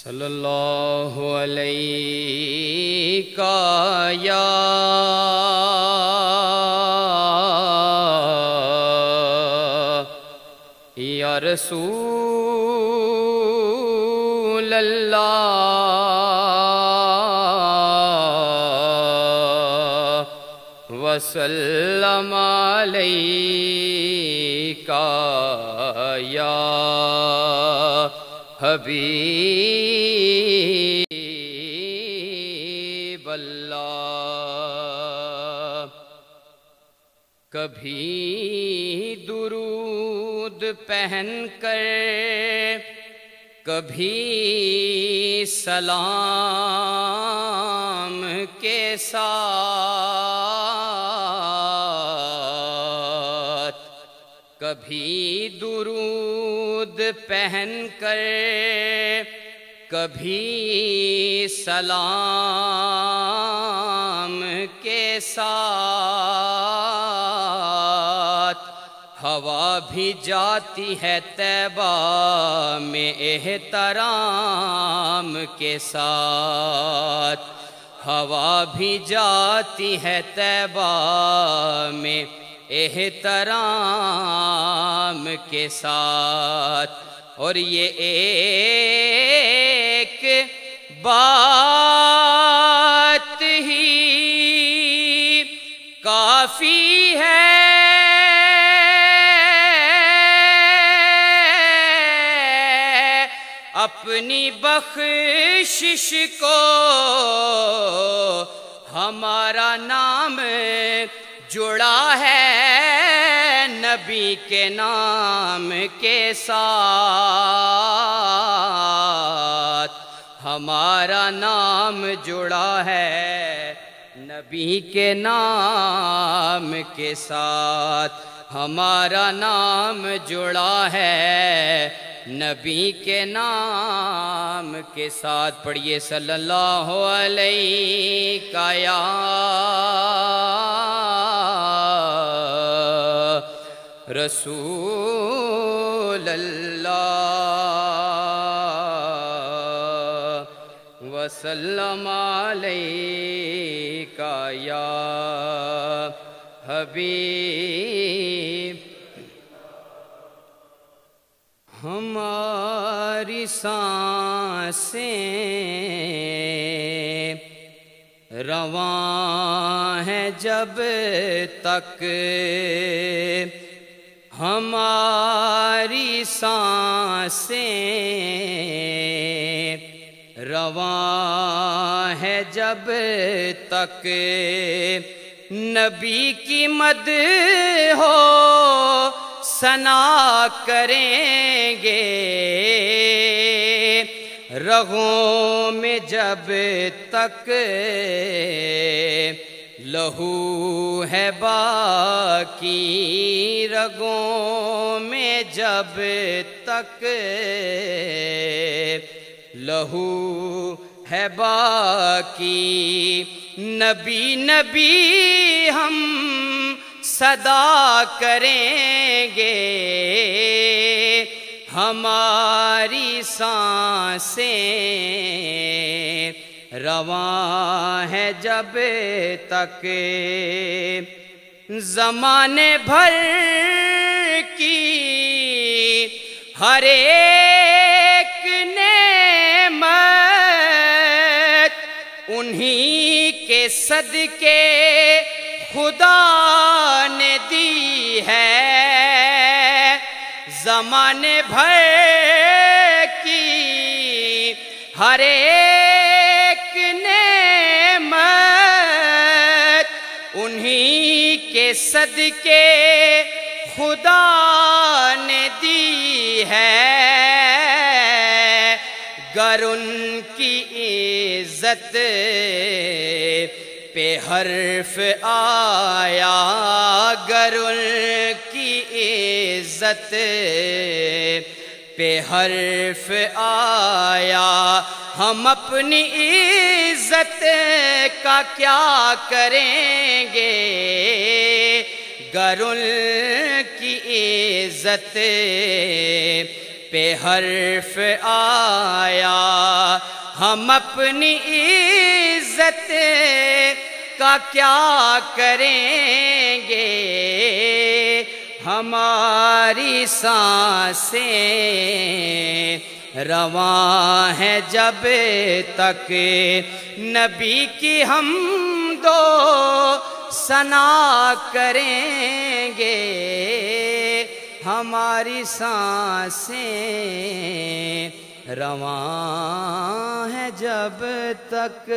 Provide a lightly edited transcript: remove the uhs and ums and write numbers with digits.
صلی اللہ علیہ یا رسول اللہ وسلم علیکا یا حبیب اللہ۔ کبھی درود پہن کر کبھی سلام کے ساتھ، کبھی درود پہن کر کبھی سلام کے ساتھ، ہوا بھی جاتی ہے طیبہ میں احترام کے ساتھ، ہوا بھی جاتی ہے طیبہ میں احترام کے ساتھ، اور یہ ایک بات ہی کافی ہے اپنی بخشش کو ہمارا نام جڑا ہے نبی کے نام کے ساتھ، ہمارا نام جڑا ہے نبی کے نام کے ساتھ، ہمارا نام جڑا ہے نبی کے نام کے ساتھ۔ پڑھیے صلی اللہ علیہ یا رسول اللہ وسلم علیکا یا حبیب۔ ہماری سانسیں رواں ہیں جب تک، ہماری سانسیں رواں ہے جب تک نبی کی مدح ہو ثنا کریں گے، رگوں میں جب تک لہو ہے باقی، رگوں میں جب تک لہو ہے باقی، نبی نبی ہم صدا کریں گے، ہماری سانسیں رواں ہے جب تک، زمانے بھر کی ہر ایک نعمت انہی کے صدقے خدا نے دی ہے، زمانے بھر کی ہر ایک نعمت انہی کے صدقے خدا نے دی ہے، گر ان کی عزت پہ حرف آیا، گر ان کی عزت پہ حرف آیا، ہم اپنی عزت کا کیا کریں گے، گر ان کی عزت پہ حرف آیا، ہم اپنی عزت کا کیا کریں گے؟ ہماری سانسیں رواں ہے جب تک نبی کی ہم دو ثنا کریں گے، ہماری سانسیں رواں ہے جب تک